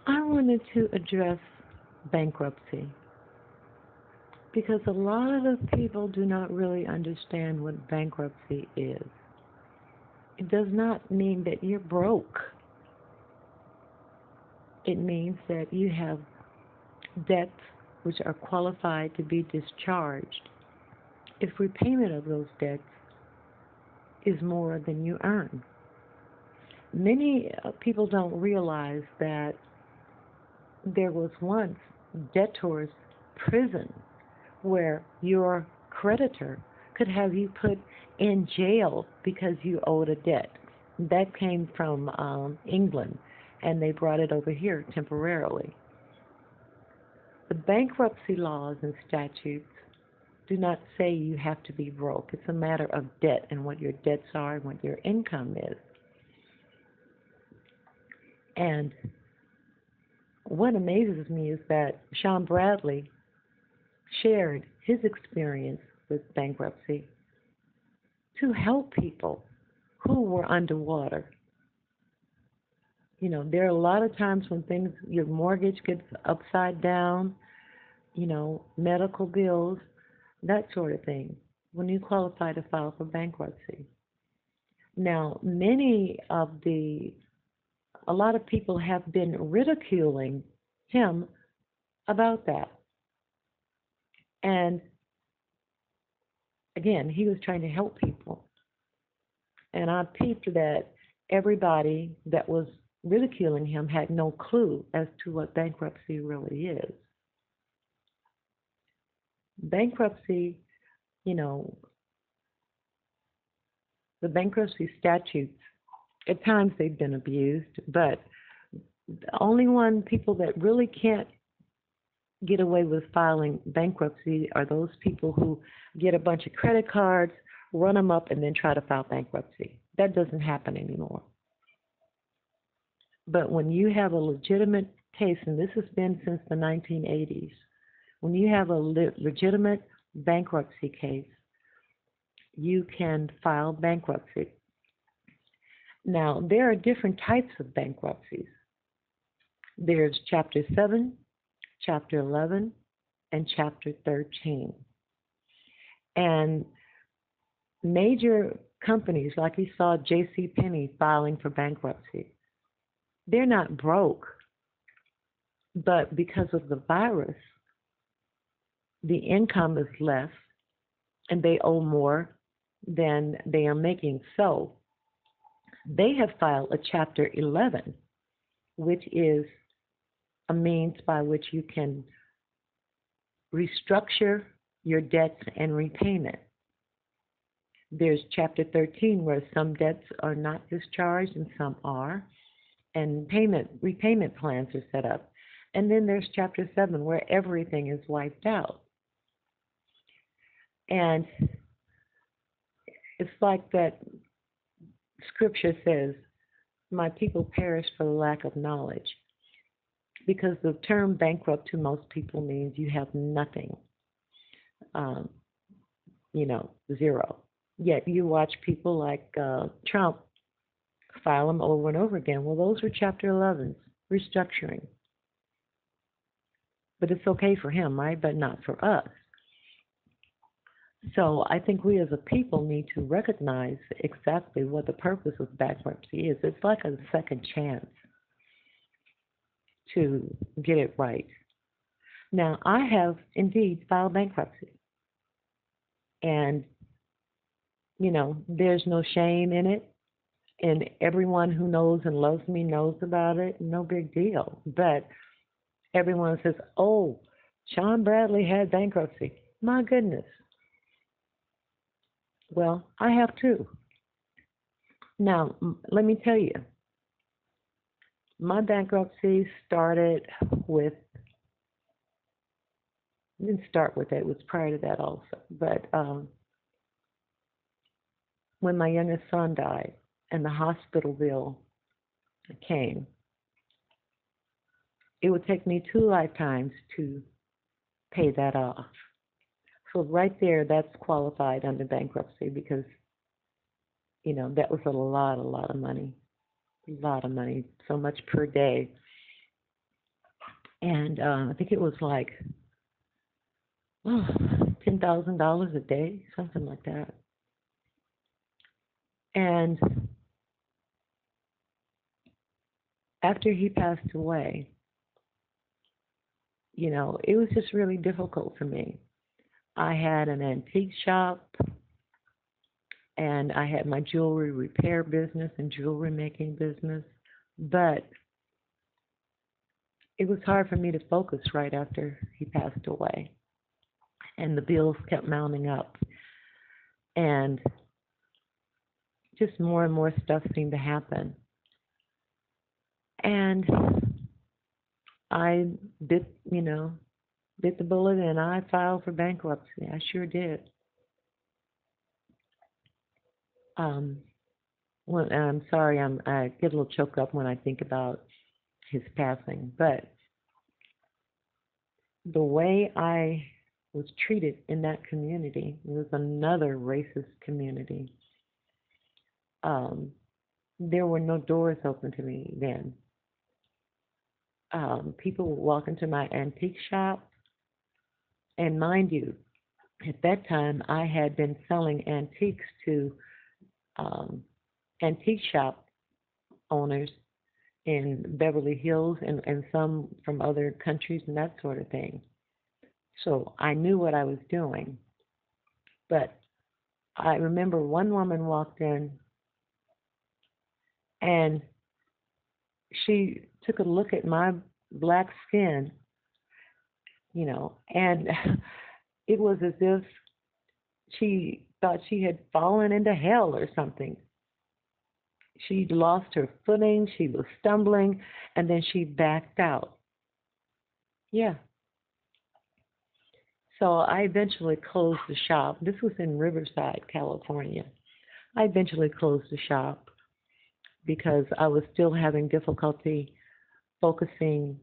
I wanted to address bankruptcy because a lot of people do not really understand what bankruptcy is. It does not mean that you're broke. It means that you have debts which are qualified to be discharged if repayment of those debts is more than you earn. Many people don't realize that there was once debtor's prison where your creditor could have you put in jail because you owed a debt. That came from England, and they brought it over here temporarily. The bankruptcy laws and statutes do not say you have to be broke. It's a matter of debt and what your debts are and what your income is. And what amazes me is that Sean Bradley shared his experience with bankruptcy to help people who were underwater. There are a lot of times when your mortgage gets upside down, medical bills, that sort of thing, when you qualify to file for bankruptcy. Now, a lot of people have been ridiculing him about that. And again, he was trying to help people. And I peeped that everybody that was ridiculing him had no clue as to what bankruptcy really is. Bankruptcy, you know, the bankruptcy statutes, at times they've been abused, but the only one people that really can't get away with filing bankruptcy are those people who get a bunch of credit cards, run them up, and then try to file bankruptcy. That doesn't happen anymore. But when you have a legitimate case, and this has been since the 1980s, when you have a legitimate bankruptcy case, you can file bankruptcy. Now, there are different types of bankruptcies. There's Chapter 7, Chapter 11, and Chapter 13. And major companies, like you saw J.C. Penney filing for bankruptcy, they're not broke, but because of the virus, the income is less and they owe more than they are making. So they have filed a Chapter 11, which is a means by which you can restructure your debts and repayment. There's Chapter 13 where some debts are not discharged and some are, and repayment plans are set up. And then there's Chapter 7 where everything is wiped out. And it's like that scripture says, my people perish for the lack of knowledge. Because the term bankrupt to most people means you have nothing, zero. Yet you watch people like Trump file them over and over again. Well, those were Chapter 11s, restructuring. But it's okay for him, right? But not for us. So I think we as a people need to recognize exactly what the purpose of bankruptcy is. It's like a second chance to get it right. Now, I have indeed filed bankruptcy. And, there's no shame in it. And everyone who knows and loves me knows about it. No big deal. But everyone says, oh, Sean Bradley had bankruptcy. My goodness. Well, I have too. Now, let me tell you, my bankruptcy started with, didn't start with it, it was prior to that also. But when my youngest son died and the hospital bill came, it would take me 2 lifetimes to pay that off. So right there, that's qualified under bankruptcy because, that was a lot of money. A lot of money, so much per day. And I think it was like oh, $10,000 a day, something like that. And after he passed away, it was just really difficult for me. I had an antique shop and I had my jewelry repair business and jewelry making business, but it was hard for me to focus right after he passed away. And the bills kept mounting up, and just more and more stuff seemed to happen. And I bit the bullet and I filed for bankruptcy. I sure did. Um, well, I'm sorry, I get a little choked up when I think about his passing, but the way I was treated in that community, it was another racist community. Um, there were no doors open to me then. People would walk into my antique shop, and mind you, at that time I had been selling antiques to um, antique shop owners in Beverly Hills and some from other countries and that sort of thing. So I knew what I was doing. But I remember one woman walked in and she took a look at my black skin, and it was as if she thought she had fallen into hell or something. She lost her footing, she was stumbling, and then she backed out. Yeah. So I eventually closed the shop. This was in Riverside, California. I eventually closed the shop because I was still having difficulty focusing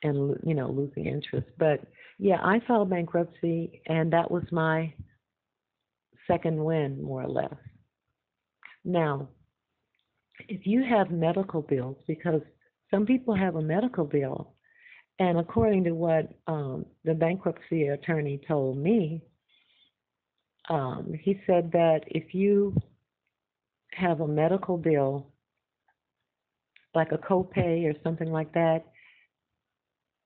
and losing interest. But yeah, I filed bankruptcy, and that was my second win, more or less. Now, if you have medical bills, because some people have a medical bill, and according to what the bankruptcy attorney told me, he said that if you have a medical bill, like a copay or something like that,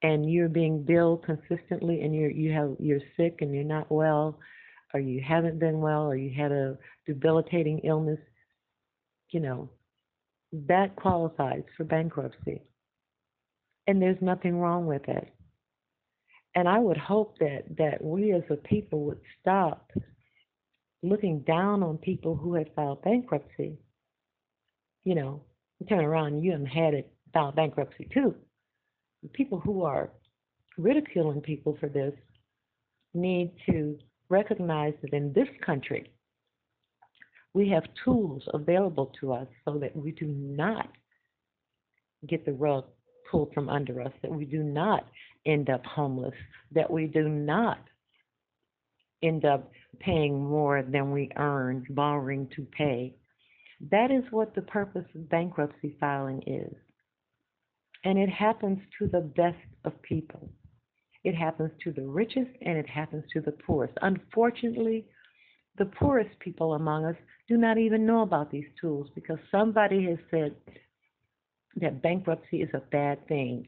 and you're being billed consistently, and you're sick and you're not well, or you haven't been well, or you had a debilitating illness, you know, that qualifies for bankruptcy. And there's nothing wrong with it. And I would hope that we as a people would stop looking down on people who have filed bankruptcy. You know, you turn around, you have had it filed bankruptcy too. The people who are ridiculing people for this need to recognize that in this country, we have tools available to us so that we do not get the rug pulled from under us, that we do not end up homeless, that we do not end up paying more than we earn, borrowing to pay. That is what the purpose of bankruptcy filing is. And it happens to the best of people. It happens to the richest and it happens to the poorest. Unfortunately, the poorest people among us do not even know about these tools because somebody has said that bankruptcy is a bad thing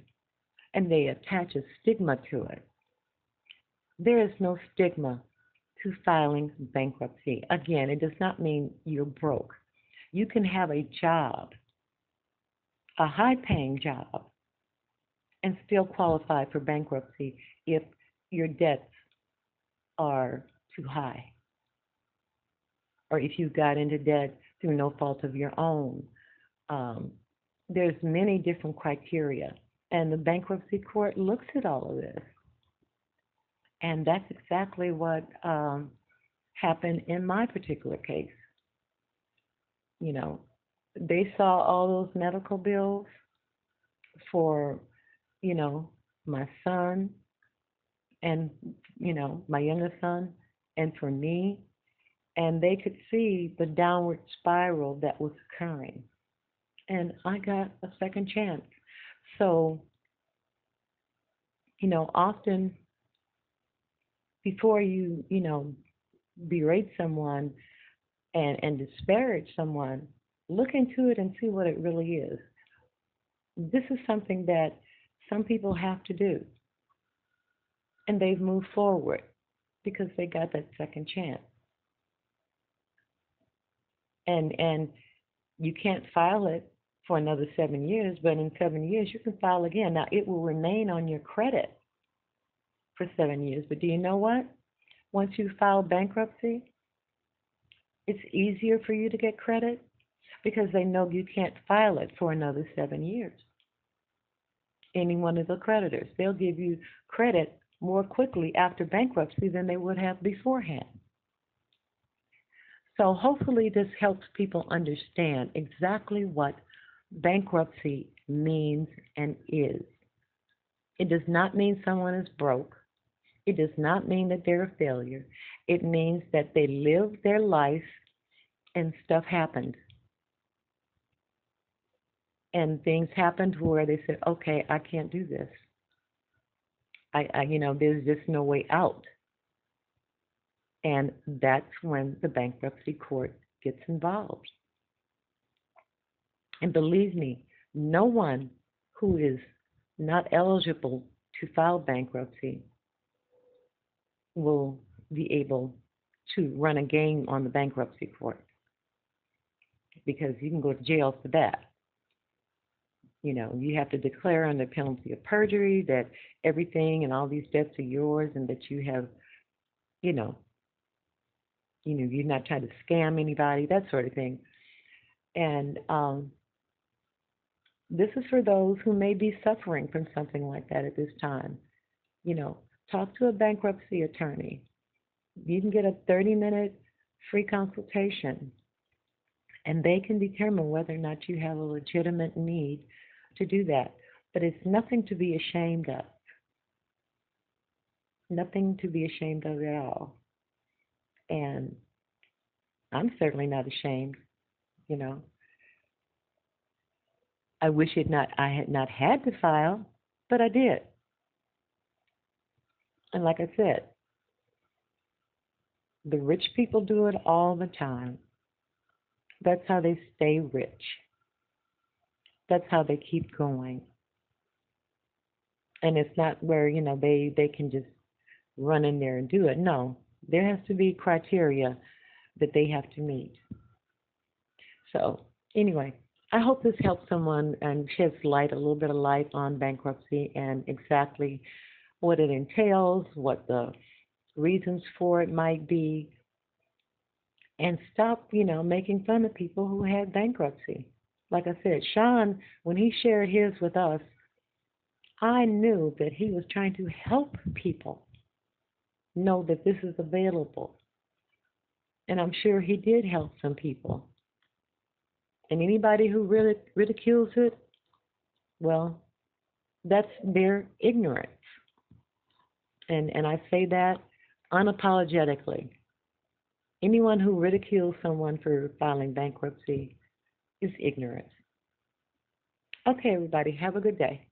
and they attach a stigma to it. There is no stigma to filing bankruptcy. Again, it does not mean you're broke. You can have a job, a high paying job, and still qualify for bankruptcy if your debts are too high or if you got into debt through no fault of your own. Um, there's many different criteria, and the bankruptcy court looks at all of this. And that's exactly what happened in my particular case. You know, they saw all those medical bills for, you know, my son and, my youngest son and for me, and they could see the downward spiral that was occurring. And I got a second chance. So Often before you berate someone and disparage someone, look into it and see what it really is. This is something that some people have to do, and they've moved forward because they got that second chance. And you can't file it for another 7 years, but in 7 years you can file again. Now it will remain on your credit for 7 years, but do you know what? Once you file bankruptcy, it's easier for you to get credit because they know you can't file it for another 7 years. Any one of the creditors, they'll give you credit more quickly after bankruptcy than they would have beforehand. So hopefully this helps people understand exactly what bankruptcy means and is. It does not mean someone is broke. It does not mean that they're a failure. It means that they lived their life and stuff happened. And things happened where they said, okay, I can't do this. There's just no way out. And that's when the bankruptcy court gets involved. And believe me, no one who is not eligible to file bankruptcy will be able to run a game on the bankruptcy court because you can go to jail for that. You have to declare under penalty of perjury that everything and all these debts are yours and that you have, you're not trying to scam anybody, that sort of thing. And this is for those who may be suffering from something like that at this time. Talk to a bankruptcy attorney. You can get a 30-minute free consultation, and they can determine whether or not you have a legitimate need to do that. But it's nothing to be ashamed of. Nothing to be ashamed of at all. And I'm certainly not ashamed, I wish I had not had to file, but I did. And like I said, the rich people do it all the time. That's how they stay rich. That's how they keep going. And it's not where, they can just run in there and do it. No, there has to be criteria that they have to meet. So anyway, I hope this helps someone and sheds a little bit of light on bankruptcy and exactly what it entails, what the reasons for it might be, and stop, making fun of people who had bankruptcy. Like I said, Sean, when he shared his with us, I knew that he was trying to help people know that this is available. And I'm sure he did help some people. And anybody who really ridicules it, well, that's their ignorance. And I say that unapologetically. Anyone who ridicules someone for filing bankruptcy is ignorant. Okay, everybody, have a good day.